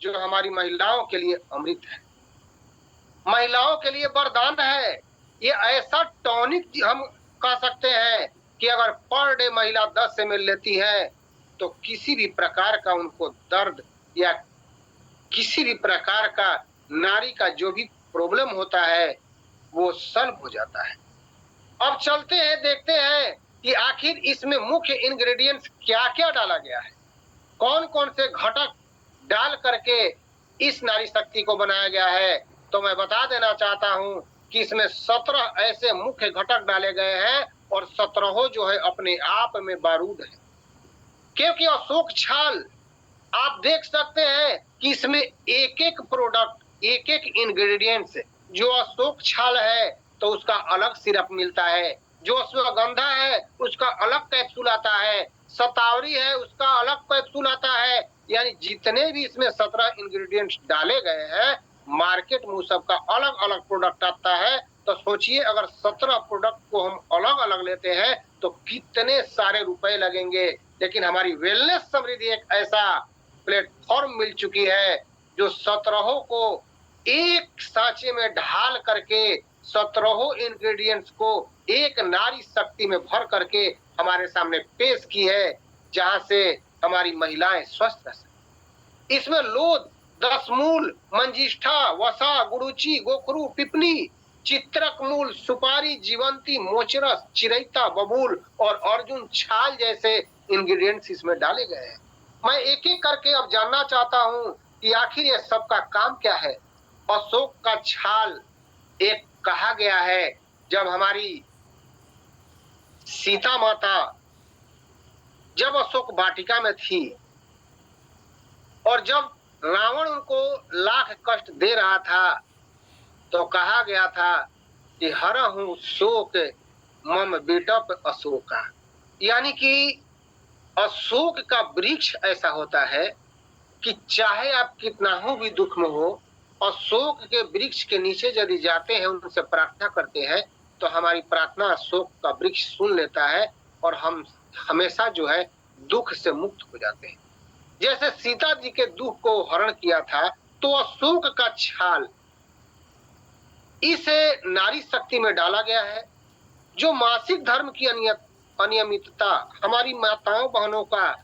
जो हमारी महिलाओं के लिए अमृत है, महिलाओं के लिए वरदान है। ये ऐसा टॉनिक हम कह सकते हैं कि अगर पर डे महिला 10 ml लेती है तो किसी भी प्रकार का उनको दर्द या किसी भी प्रकार का नारी का जो भी प्रॉब्लम होता है वो सॉल्व हो जाता है। अब चलते हैं, देखते हैं कि आखिर इसमें मुख्य इंग्रेडिएंट्स क्या क्या डाला गया है, कौन कौन से घटक डाल करके इस नारी शक्ति को बनाया गया है। तो मैं बता देना चाहता हूं कि इसमें 17 ऐसे मुख्य घटक डाले गए हैं और 17 जो है अपने आप में बारूद है। क्योंकि अशोक छाल आप देख सकते हैं कि इसमें एक एक प्रोडक्ट, एक एक इंग्रेडिएंट्स, जो अशोक छाल है तो उसका अलग सिरप मिलता है, जो अश्वगंधा है उसका अलग कैप्सूल आता है, शतावरी है उसका अलग कैप्सूल आता है। यानी जितने भी इसमें 17 इंग्रेडिएंट्स डाले गए हैं, मार्केट में सबका अलग अलग प्रोडक्ट आता है। तो सोचिए अगर 17 प्रोडक्ट को हम अलग अलग लेते हैं तो कितने सारे रुपए लगेंगे। लेकिन हमारी वेलनेस समृद्धि एक ऐसा प्लेटफॉर्म मिल चुकी है जो 17 को एक सांचे में ढाल करके 17 इंग्रेडिएंट्स को एक नारी शक्ति में भर करके हमारे सामने पेश की है, जहां से हमारी महिलाएं स्वस्थ रह सकें। इसमें लोध, दसमूल, मंजिष्ठा, वसा, गुड़ुची, गोखरू, पिपली, चित्रक मूल, सुपारी, जीवंती, मोचरस, चिरैता, बबूल और अर्जुन छाल जैसे इंग्रेडिएंट्स इसमें डाले गए हैं। मैं एक एक करके अब जानना चाहता हूं कि आखिर ये सबका काम क्या है। अशोक का छाल एक कहा गया है, जब हमारी सीता माता जब अशोक वाटिका में थी और जब रावण उनको लाख कष्ट दे रहा था तो कहा गया था कि हरहु शोक मम बिटप अशोका। यानी कि अशोक का वृक्ष ऐसा होता है कि चाहे आप कितना हो भी दुख में हो, अशोक के वृक्ष के नीचे यदि जाते हैं, उनसे प्रार्थना करते हैं तो हमारी प्रार्थना अशोक का वृक्ष सुन लेता है और हम हमेशा जो है दुख से मुक्त हो जाते हैं। जैसे सीता जी के दुख को हरण किया था तो अशोक का छाल इस नारी शक्ति में डाला गया है। जो मासिक धर्म की अनियमितता हमारी माताओं बहनों का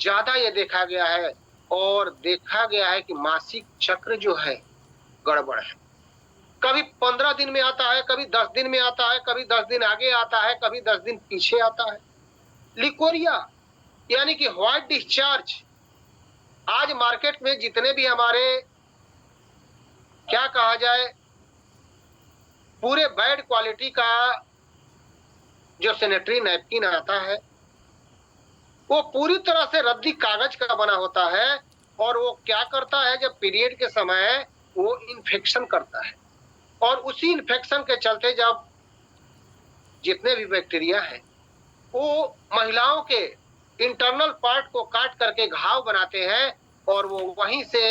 ज्यादा ये देखा गया है और देखा गया है कि मासिक चक्र जो है गड़बड़ है। कभी 15 दिन में आता है, कभी 10 दिन में आता है, कभी 10 दिन आगे आता है, कभी 10 दिन पीछे आता है। लिकोरिया यानी कि व्हाइट डिस्चार्ज, आज मार्केट में जितने भी हमारे क्या कहा जाए पूरे बैड क्वालिटी का जो सैनिटरी नैपकिन आता है वो पूरी तरह से रद्दी कागज का बना होता है और वो क्या करता है, जब पीरियड के समय वो इन्फेक्शन करता है और उसी इन्फेक्शन के चलते जब जितने भी बैक्टीरिया हैं वो महिलाओं के इंटरनल पार्ट को काट करके घाव बनाते हैं और वो वहीं से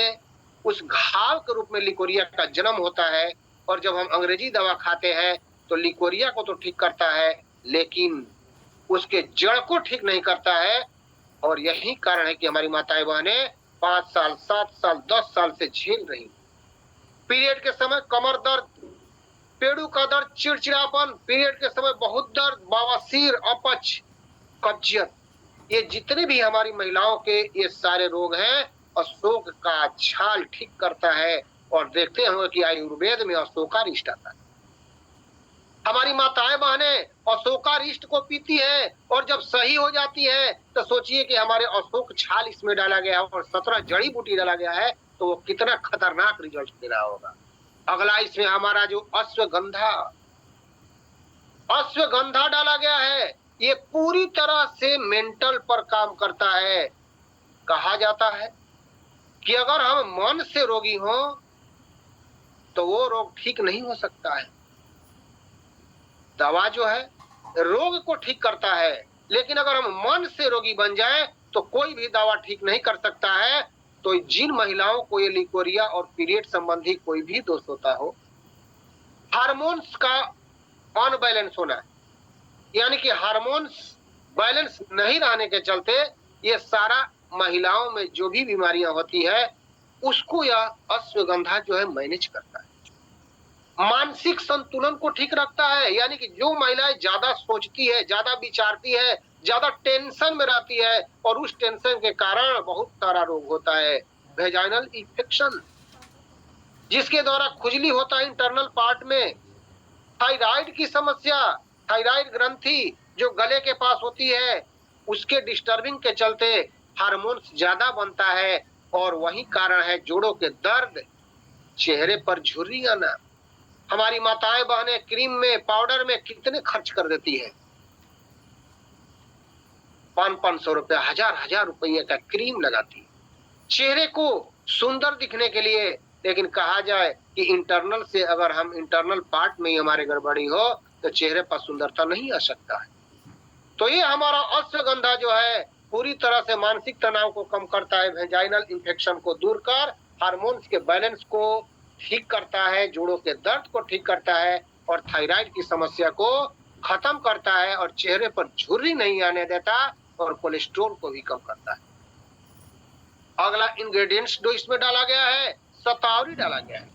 उस घाव के रूप में लिकोरिया का जन्म होता है। और जब हम अंग्रेजी दवा खाते हैं तो लिकोरिया को तो ठीक करता है लेकिन उसके जड़ को ठीक नहीं करता है। और यही कारण है कि हमारी माताएं बहनें 5 साल, 7 साल, 10 साल से झेल रही। पीरियड के समय कमर दर्द, पेड़ू का दर्द, चिड़चिड़ापन, पीरियड के समय बहुत दर्द, बवासीर, अपच, कब्जियत, ये जितने भी हमारी महिलाओं के ये सारे रोग हैं अशोक का छाल ठीक करता है। और देखते होंगे कि आयुर्वेद में अशोकारिष्ट आता है। हमारी माताएं बहनें अशोकारिष्ट को पीती है और जब सही हो जाती है तो सोचिए कि हमारे अशोक छाल इसमें डाला गया और 17 जड़ी बूटी डाला गया है तो वो कितना खतरनाक रिजल्ट दे रहा होगा। अगला इसमें हमारा जो अश्वगंधा डाला गया है, ये पूरी तरह से मेंटल पर काम करता है। कहा जाता है कि अगर हम मन से रोगी हों तो वो रोग ठीक नहीं हो सकता है। दवा जो है रोग को ठीक करता है लेकिन अगर हम मन से रोगी बन जाए तो कोई भी दवा ठीक नहीं कर सकता है। तो जिन महिलाओं को ये लिकोरिया और पीरियड संबंधी कोई भी दोष होता हो, हार्मोन्स का अनबैलेंस होना यानी कि हार्मोन्स बैलेंस नहीं रहने के चलते ये सारा महिलाओं में जो भी बीमारियां होती है उसको यह अश्वगंधा जो है मैनेज करता है, मानसिक संतुलन को ठीक रखता है। यानी कि जो महिलाएं ज्यादा सोचती है, ज्यादा विचारती है, ज्यादा टेंशन में रहती है और उस टेंशन के कारण बहुत सारा रोग होता है, वेजाइनल इन्फेक्शन, जिसके द्वारा खुजली होता है इंटरनल पार्ट में, थायराइड की समस्या, थायराइड ग्रंथि जो गले के पास होती है उसके डिस्टर्बिंग के चलते हार्मोन्स ज्यादा बनता है और वही कारण है जोड़ों के दर्द, चेहरे पर झुर्री आना। हमारी माताएं बहनें क्रीम में, पाउडर में कितने खर्च कर देती है, 500-500 रुपया, 1000-1000 रुपये का क्रीम लगाती है चेहरे को सुंदर दिखने के लिए। लेकिन कहा जाए कि इंटरनल से अगर हम इंटरनल पार्ट में ही हमारे गड़बड़ी हो तो चेहरे पर सुंदरता नहीं आ सकता है। तो ये हमारा अश्वगंधा जो है पूरी तरह से मानसिक तनाव को कम करता है, वेजाइनल इन्फेक्शन को दूर कर हार्मोन्स के बैलेंस को ठीक करता है, जोड़ों के दर्द को ठीक करता है और थायराइड की समस्या को खत्म करता है और चेहरे पर झुर्री नहीं आने देता और कोलेस्ट्रॉल को भी कम करता है। अगला इंग्रेडिएंट्स जो इसमें डाला गया है, शतावरी डाला गया है।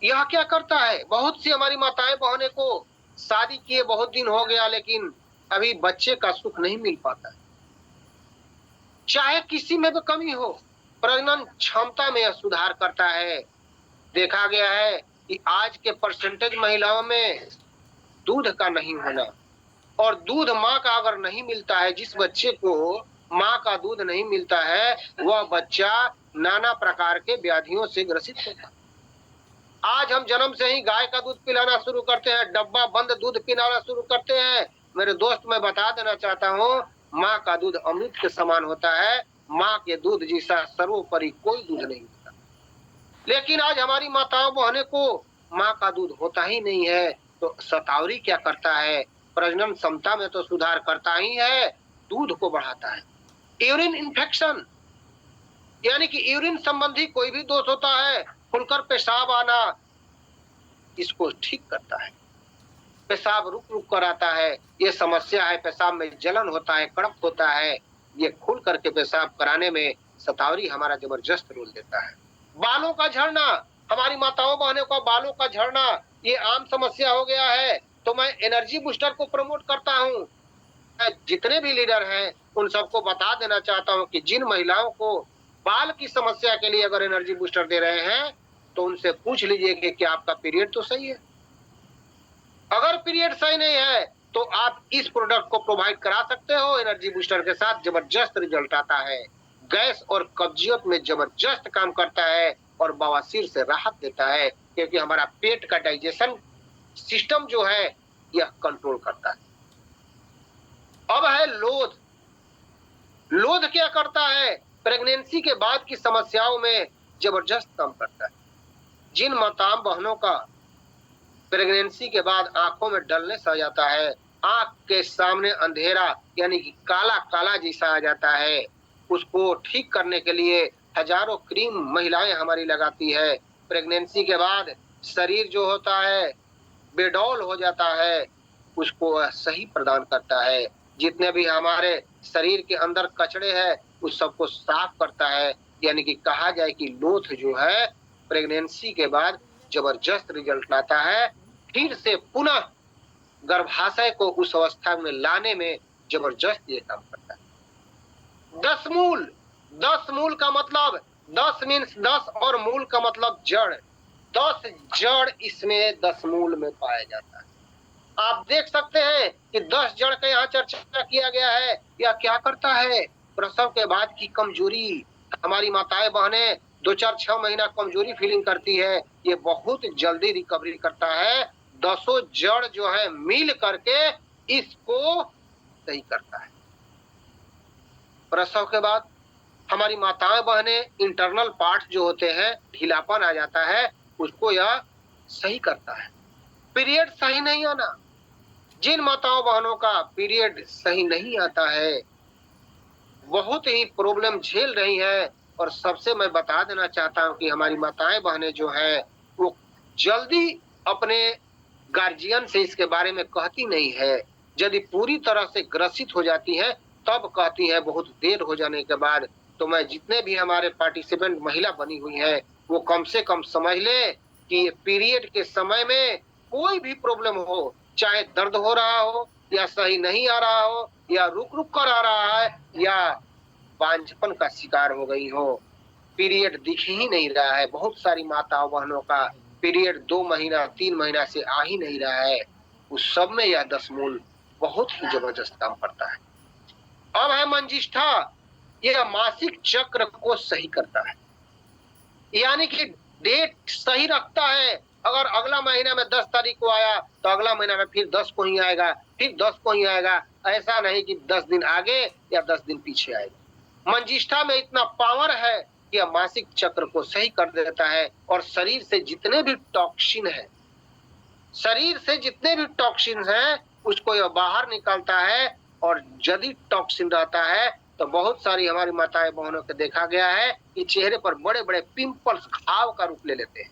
यह क्या करता है, बहुत सी हमारी माताएं बहनें को शादी किए बहुत दिन हो गया लेकिन अभी बच्चे का सुख नहीं मिल पाता है, चाहे किसी में भी कमी हो, प्रजनन क्षमता में यह सुधार करता है। देखा गया है कि आज के परसेंटेज महिलाओं में दूध का नहीं होना, और दूध माँ का अगर नहीं मिलता है, जिस बच्चे को माँ का दूध नहीं मिलता है वह बच्चा नाना प्रकार के व्याधियों से ग्रसित होता है। आज हम जन्म से ही गाय का दूध पिलाना शुरू करते हैं, डब्बा बंद दूध पिलाना शुरू करते हैं। मेरे दोस्त, मैं बता देना चाहता हूँ, माँ का दूध अमृत के समान होता है, माँ के दूध जैसा सर्वोपरि कोई दूध नहीं होता। लेकिन आज हमारी माताओं बहनें को माँ का दूध होता ही नहीं है। तो शतावरी क्या करता है, प्रजनन क्षमता में तो सुधार करता ही है, दूध को बढ़ाता है। यूरिन इन्फेक्शन यानी कि यूरिन संबंधी कोई भी दोष होता है, खुलकर पेशाब आना, इसको ठीक करता है। पेशाब रुक रुक कर आता है, ये समस्या है, पेशाब में जलन होता है, कड़क होता है, ये खुल करके पेशाब कराने में शतावरी हमारा जबरदस्त रोल देता है। बालों का झड़ना, हमारी माताओं बहनों का बालों का झड़ना ये आम समस्या हो गया है, तो मैं एनर्जी बूस्टर को प्रमोट करता हूँ। जितने भी लीडर हैं उन सबको बता देना चाहता हूँ कि जिन महिलाओं को बाल की समस्या के लिए अगर एनर्जी बूस्टर दे रहे हैं तो उनसे पूछ लीजिए कि क्या आपका पीरियड तो सही है। अगर पीरियड सही नहीं है तो आप इस प्रोडक्ट को प्रोवाइड करा सकते हो। एनर्जी बूस्टर के साथ जबरदस्त रिजल्ट आता है, गैस और कब्जियत में जबरदस्त काम करता है और बवासीर से राहत देता है, क्योंकि हमारा पेट का डाइजेशन सिस्टम जो है यह कंट्रोल करता है। अब है लोध। लोध क्या करता है, प्रेगनेंसी के बाद की समस्याओं में जबरदस्त काम करता है। जिन माताओं बहनों का प्रेगनेंसी के बाद आंखों में डलनेस आ जाता है, आंख के सामने अंधेरा यानी कि काला काला जैसा आ जाता है, उसको ठीक करने के लिए हजारों क्रीम महिलाएं हमारी लगाती है। प्रेगनेंसी के बाद शरीर जो होता है बेडौल हो जाता है, उसको सही प्रदान करता है। जितने भी हमारे शरीर के अंदर कचड़े हैं उस सबको साफ करता है। यानी कि कहा जाए कि लोथ जो है प्रेगनेंसी के बाद जबरदस्त रिजल्ट लाता है, फिर से पुनः गर्भाशय को उस अवस्था में लाने में जबरदस्त ये काम करता है। 10 मूल, 10 मूल का मतलब 10 मीन्स 10 और मूल का मतलब जड़। 10 जड़ इसमें 10 मूल में पाया जाता है। आप देख सकते हैं कि 10 जड़ का यहाँ चर्चा किया गया है। यह क्या करता है, प्रसव के बाद की कमजोरी, हमारी माताएं बहनें 2-4-6 महीना कमजोरी फीलिंग करती है, ये बहुत जल्दी रिकवरी करता है। 10 जड़ जो है मिल करके इसको सही करता है। प्रसव के बाद हमारी माताएं बहनें इंटरनल पार्ट जो होते हैं ढीलापन आ जाता है, उसको यह सही करता है। पीरियड सही नहीं आना, जिन माताओं बहनों का पीरियड सही नहीं आता है, बहुत ही प्रॉब्लम झेल रही है, और सबसे मैं बता देना चाहता हूं कि हमारी माताएं बहनें जो है वो जल्दी अपने गार्जियन से इसके बारे में कहती नहीं है। यदि पूरी तरह से ग्रसित हो जाती है तब कहती है, बहुत देर हो जाने के बाद तो मैं जितने भी हमारे पार्टिसिपेंट महिला बनी हुई है वो कम से कम समझ ले कि पीरियड के समय में कोई भी प्रॉब्लम हो, चाहे दर्द हो रहा हो या सही नहीं आ रहा हो या रुक रुक कर आ रहा है या बांझपन का शिकार हो गई हो, पीरियड दिख ही नहीं रहा है। बहुत सारी माताओं बहनों का पीरियड 2 महीना 3 महीना से आ ही नहीं रहा है। उस सब में यह 10 मूल बहुत ही जबरदस्त काम करता है। अब है मंजिष्ठा, यह मासिक चक्र को सही करता है, यानी कि डेट सही रखता है। अगर अगला महीना में 10 तारीख को आया तो अगला महीना में फिर 10 को ही आएगा, फिर 10 को ही आएगा। ऐसा नहीं कि 10 दिन आगे या 10 दिन पीछे आएगा। मंजिष्ठा में इतना पावर है कि यह मासिक चक्र को सही कर देता है और शरीर से जितने भी टॉक्सिन है, शरीर से जितने भी टॉक्सिन हैं उसको यह बाहर निकालता है। और यदि टॉक्सिन रहता है तो बहुत सारी हमारी माताएं बहनों को देखा गया है कि चेहरे पर बड़े बड़े पिंपल्स, घाव का रूप ले लेते हैं,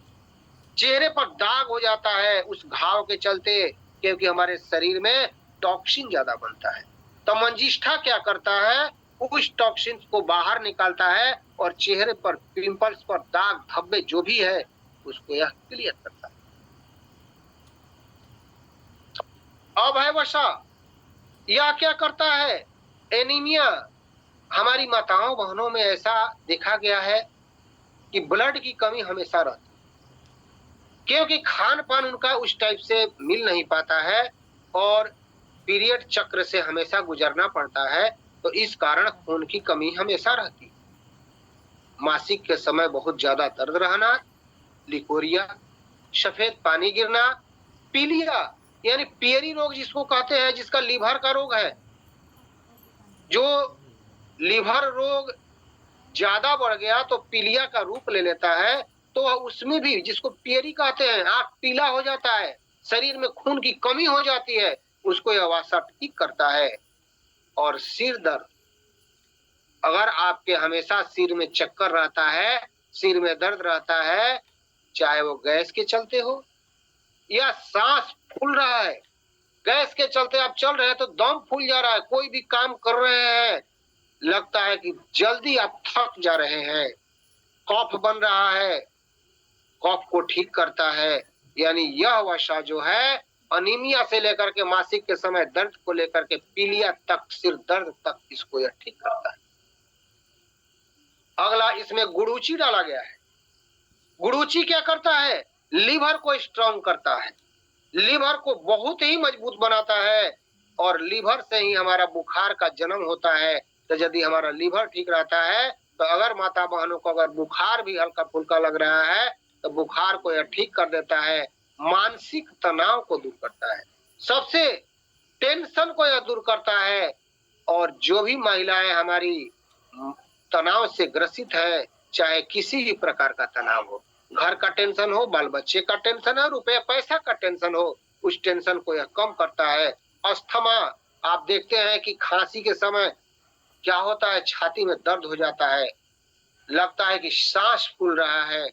चेहरे पर दाग हो जाता है उस घाव के चलते, क्योंकि हमारे शरीर में टॉक्सिन ज्यादा बनता है। तो मंजिष्ठा क्या करता है, उस टॉक्सिन को बाहर निकालता है और चेहरे पर पिंपल्स पर दाग धब्बे जो भी है उसको यह क्लियर करता है। अब है वसा, यह क्या करता है, एनीमिया। हमारी माताओं बहनों में ऐसा देखा गया है कि ब्लड की कमी हमेशा रहती है, क्योंकि खान पान उनका उस टाइप से मिल नहीं पाता है और पीरियड चक्र से हमेशा गुजरना पड़ता है, तो इस कारण खून की कमी हमेशा रहती है। मासिक के समय बहुत ज्यादा दर्द रहना, लिकोरिया, सफेद पानी गिरना, पीलिया यानी पियरी रोग जिसको कहते हैं, जिसका लीवर का रोग है, जो लीवर रोग ज्यादा बढ़ गया तो पीलिया का रूप ले लेता है, तो उसमें भी जिसको पियरी कहते हैं, आंख पीला हो जाता है, शरीर में खून की कमी हो जाती है, उसको यह वासा ठीक करता है। और सिर दर्द, अगर आपके हमेशा सिर में चक्कर रहता है, सिर में दर्द रहता है, चाहे वो गैस के चलते हो या सांस फूल रहा है, गैस के चलते आप चल रहे हैं तो दम फूल जा रहा है, कोई भी काम कर रहे हैं लगता है कि जल्दी आप थक जा रहे हैं, कफ बन रहा है, कफ को ठीक करता है। यानी यह वसा जो है अनीमिया से लेकर के मासिक के समय दर्द को लेकर के पीलिया तक, सिर दर्द तक, इसको यह ठीक करता है। अगला इसमें गुड़ूची डाला गया है। गुड़ूची क्या करता है, लीवर को स्ट्रांग करता है, लीवर को बहुत ही मजबूत बनाता है और लीवर से ही हमारा बुखार का जन्म होता है। तो यदि हमारा लीवर ठीक रहता है तो अगर माता बहनों को अगर बुखार भी हल्का फुल्का लग रहा है तो बुखार को यह ठीक कर देता है, मानसिक तनाव को दूर करता है, सबसे टेंशन को यह दूर करता है। और जो भी महिलाएं हमारी तनाव से ग्रसित है, चाहे किसी भी प्रकार का तनाव हो, घर का टेंशन हो, बाल बच्चे का टेंशन हो, रुपया पैसा का टेंशन हो, उस टेंशन को यह कम करता है। अस्थमा, आप देखते हैं कि खांसी के समय क्या होता है, छाती में दर्द हो जाता है, लगता है कि सांस फूल रहा है।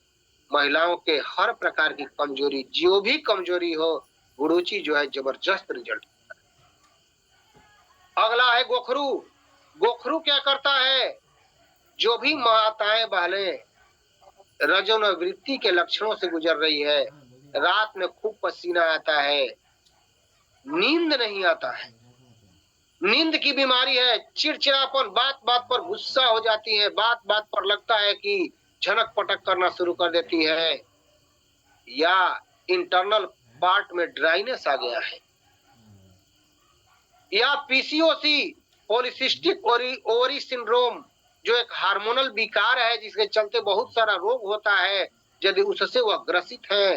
महिलाओं के हर प्रकार की कमजोरी, जो भी कमजोरी हो, गुड़ूची जो है जबरदस्त रिजल्ट। अगला है गोखरू। गोखरू क्या करता है, जो भी माताएं बहनें रजोन वृत्ति के लक्षणों से गुजर रही है, रात में खूब पसीना आता है, नींद नहीं आता है, नींद की बीमारी है, चिड़चिड़ापन, बात बात पर गुस्सा हो जाती है, बात बात पर लगता है कि झनक पटक करना शुरू कर देती है, या इंटरनल पार्ट में ड्राइनेस आ गया है, या पीसीओसी, पॉलिसिस्टिक ओवरी सिंड्रोम, जो एक हार्मोनल विकार है जिसके चलते बहुत सारा रोग होता है, यदि उससे वह ग्रसित है।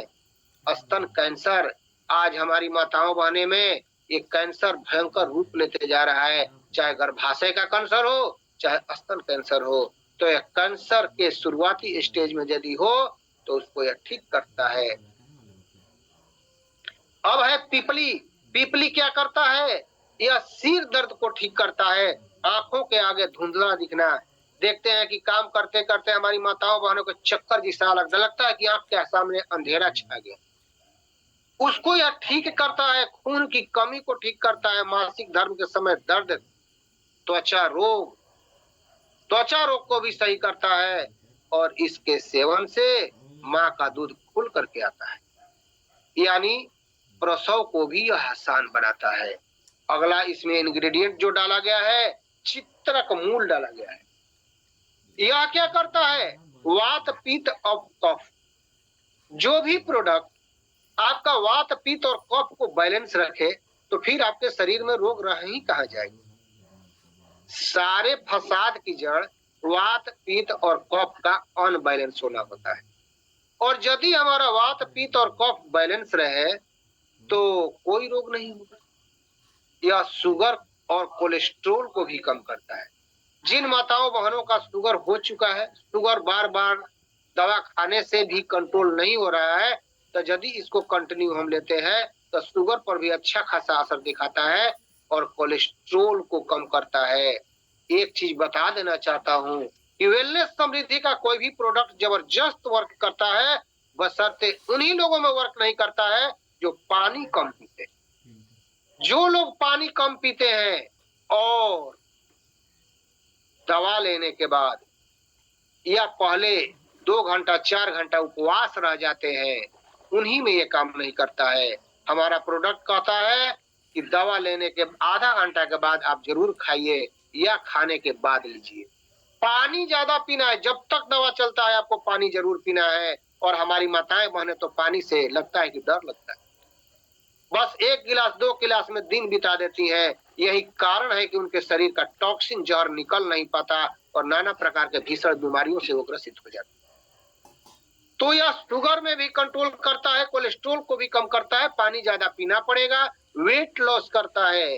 स्तन कैंसर, आज हमारी माताओं बहने में ये कैंसर भयंकर रूप लेते जा रहा है, चाहे गर्भाशय का कैंसर हो, चाहे स्तन कैंसर हो। तो यह कैंसर के शुरुआती स्टेज में यदि हो तो उसको यह ठीक करता है। अब है पीपली। पीपली क्या करता है, यह सिर दर्द को ठीक करता है, आंखों के आगे धुंधला दिखना, देखते हैं कि काम करते करते हमारी माताओं बहनों को चक्कर जैसा लगता है कि आंख के सामने अंधेरा छा गया, उसको यह ठीक करता है। खून की कमी को ठीक करता है, मासिक धर्म के समय दर्द, त्वचा रोग, त्वचा रोग को भी सही करता है और इसके सेवन से माँ का दूध खुल करके आता है, यानी प्रसव को भी यह आसान बनाता है। अगला इसमें इंग्रेडिएंट जो डाला गया है, चित्रक मूल डाला गया है। यह क्या करता है? वात पित्त और कफ, जो भी प्रोडक्ट आपका वात पित्त और कफ को बैलेंस रखे तो फिर आपके शरीर में रोग रह ही कहाँ जाएगी। सारे फसाद की जड़ वात पित्त और कफ का अनबैलेंस होना होता है, और यदि हमारा वात पित्त और कफ बैलेंस रहे तो कोई रोग नहीं होगा। यह शुगर और कोलेस्ट्रोल को भी कम करता है। जिन माताओं बहनों का शुगर हो चुका है, शुगर बार बार दवा खाने से भी कंट्रोल नहीं हो रहा है, तो यदि इसको कंटिन्यू हम लेते हैं तो शुगर पर भी अच्छा खासा असर दिखाता है और कोलेस्ट्रोल को कम करता है। एक चीज बता देना चाहता हूँ कि वेलनेस समृद्धि का कोई भी प्रोडक्ट जबरदस्त वर्क करता है, बशर्ते उन्हीं लोगों में वर्क नहीं करता है जो पानी कम पीते। जो लोग पानी कम पीते हैं और दवा लेने के बाद या पहले 2 घंटा 4 घंटा उपवास रह जाते हैं, उन्हीं में ये काम नहीं करता है। हमारा प्रोडक्ट कहता है कि दवा लेने के आधा घंटा के बाद आप जरूर खाइए या खाने के बाद लीजिए। पानी ज्यादा पीना है, जब तक दवा चलता है आपको पानी जरूर पीना है। और हमारी माताएं बहनें तो पानी से लगता है कि डर लगता है, बस 1 गिलास 2 गिलास में दिन बिता देती हैं। यही कारण है कि उनके शरीर का टॉक्सिन जहर निकल नहीं पाता और नाना प्रकार के भीषण बीमारियों से वो ग्रसित हो जाते। तो यह शुगर में भी कंट्रोल करता है, कोलेस्ट्रॉल को भी कम करता है। पानी ज्यादा पीना पड़ेगा। वेट लॉस करता है।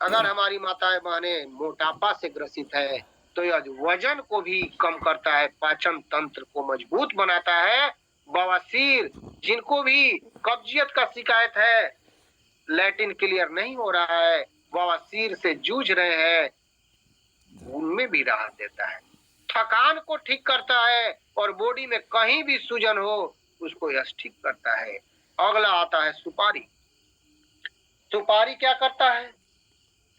अगर हमारी माताएं बहनें मोटापा से ग्रसित है तो यह वजन को भी कम करता है, पाचन तंत्र को मजबूत बनाता है। बवासीर, जिनको भी कब्जियत का शिकायत है, लैटिन क्लियर नहीं हो रहा है, बवासीर से जूझ रहे हैं, उनमें भी राहत देता है। थकान को ठीक करता है और बॉडी में कहीं भी सूजन हो उसको यह ठीक करता है। अगला आता है सुपारी। सुपारी क्या करता है?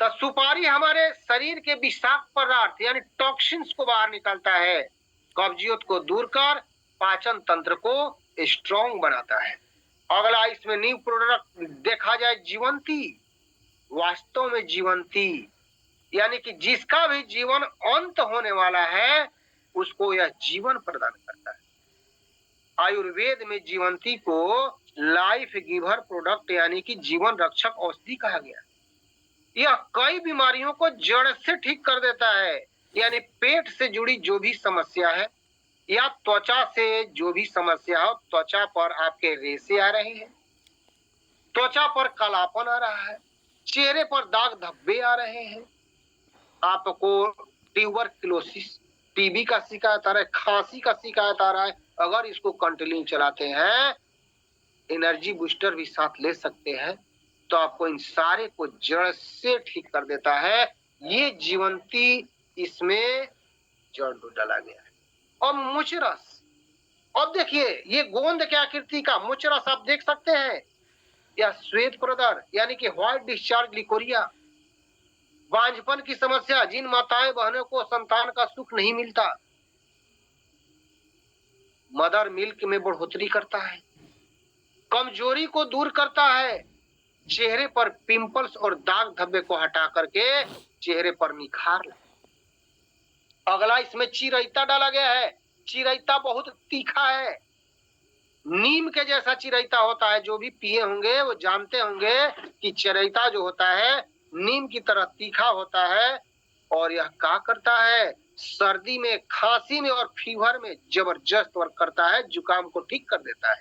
तो सुपारी हमारे शरीर के विषाक्त पदार्थ यानी टॉक्सिन्स को बाहर निकालता है, कब्जियत को दूर कर पाचन तंत्र को स्ट्रॉन्ग बनाता है। अगला इसमें न्यू प्रोडक्ट देखा जाए, जीवंती। वास्तव में जीवंती यानी कि जिसका भी जीवन अंत होने वाला है उसको यह जीवन प्रदान करता है। आयुर्वेद में जीवंती को लाइफ गिवर प्रोडक्ट यानी कि जीवन रक्षक औषधि कहा गया। यह कई बीमारियों को जड़ से ठीक कर देता है, यानी पेट से जुड़ी जो भी समस्या है या त्वचा से जो भी समस्या हो, त्वचा पर आपके रेशे आ रहे हैं, त्वचा पर कालापन आ रहा है, चेहरे पर दाग धब्बे आ रहे हैं, आपको ट्यूबरक्लोसिस टीबी का शिकायत आ रहा है, खांसी का शिकायत आ रहा है, अगर इसको कंटिन्यू चलाते हैं, एनर्जी बूस्टर भी साथ ले सकते हैं, तो आपको इन सारे को जड़ से ठीक कर देता है। ये जीवंती इसमें जड़ डाला गया है। और मुचरस, अब देखिए ये गोंद के आकृति का मुचरस आप देख सकते हैं, या श्वेत प्रदर यानी कि व्हाइट डिस्चार्ज लिकोरिया, बांझपन की समस्या, जिन माताएं बहनों को संतान का सुख नहीं मिलता, मदर मिल्क में बढ़ोतरी करता है, कमजोरी को दूर करता है, चेहरे पर पिंपल्स और दाग धब्बे को हटा करके चेहरे पर निखार लाता। अगला इसमें चिरैता डाला गया है। चिरैता बहुत तीखा है, नीम के जैसा चिरैता होता है। जो भी पिए होंगे वो जानते होंगे कि चिरैता जो होता है नीम की तरह तीखा होता है। और यह क्या करता है? सर्दी में, खांसी में और फीवर में जबरदस्त वर्क करता है, जुकाम को ठीक कर देता है,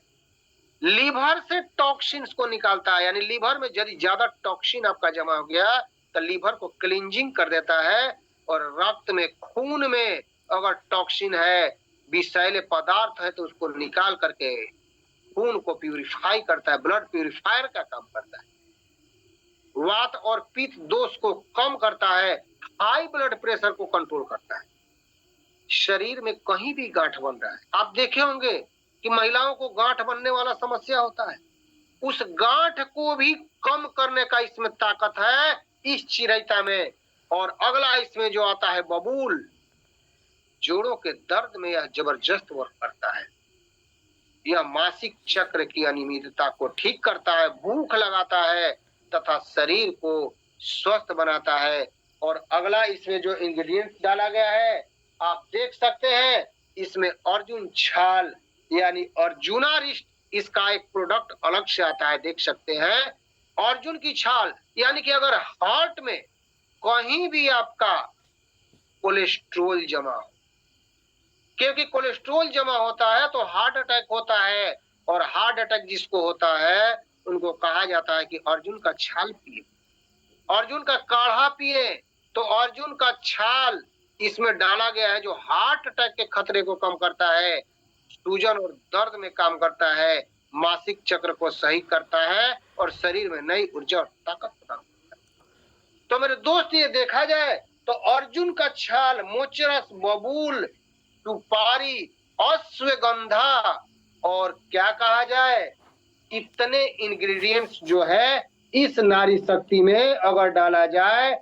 लीवर से टॉक्सिन्स को निकालता है, यानी लीवर में यदि ज्यादा टॉक्सिन आपका जमा हो गया तो लीवर को क्लींजिंग कर देता है। और रक्त में, खून में अगर टॉक्सिन है, विषैले पदार्थ है, तो उसको निकाल करके खून को प्यूरिफाई करता है, ब्लड प्यूरिफायर का काम करता है। वात और पित्त दोष को कम करता है, हाई ब्लड प्रेशर को कंट्रोल करता है। शरीर में कहीं भी गांठ बन रहा है, आप देखे होंगे कि महिलाओं को गांठ बनने वाला समस्या होता है, उस गांठ को भी कम करने का इसमें ताकत है इस चिरैता में। और अगला इसमें जो आता है बबूल, जोड़ों के दर्द में यह जबरदस्त वर्क करता है। यह मासिक चक्र की अनियमितता को ठीक करता है, भूख लगाता है तथा शरीर को स्वस्थ बनाता है। और अगला इसमें जो इंग्रेडिएंट्स डाला गया है आप देख सकते हैं, इसमें अर्जुन छाल यानी अर्जुनारिष्ट, इसका एक प्रोडक्ट अलग से आता है, देख सकते हैं। अर्जुन की छाल यानी कि अगर हार्ट में कहीं भी आपका कोलेस्ट्रोल जमा हो, क्योंकि कोलेस्ट्रोल जमा होता है तो हार्ट अटैक होता है, और हार्ट अटैक जिसको होता है उनको कहा जाता है कि अर्जुन का छाल पिए, अर्जुन का काढ़ा पिए। तो अर्जुन का छाल इसमें डाला गया है जो हार्ट अटैक के खतरे को कम करता है, सूजन और दर्द में काम करता है, मासिक चक्र को सही करता है और शरीर में नई ऊर्जा और ताकत प्रदान करता है। तो मेरे दोस्त ये देखा जाए तो अर्जुन का छाल, मोचरस, बबूल, सुपारी, अश्वगंधा और क्या कहा जाए, इतने इंग्रेडिएंट्स जो है इस नारी शक्ति में अगर डाला जाए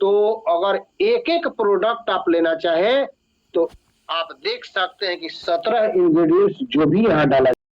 तो अगर एक एक प्रोडक्ट आप लेना चाहे तो आप देख सकते हैं कि 17 इंग्रेडिएंट्स जो भी यहाँ डाला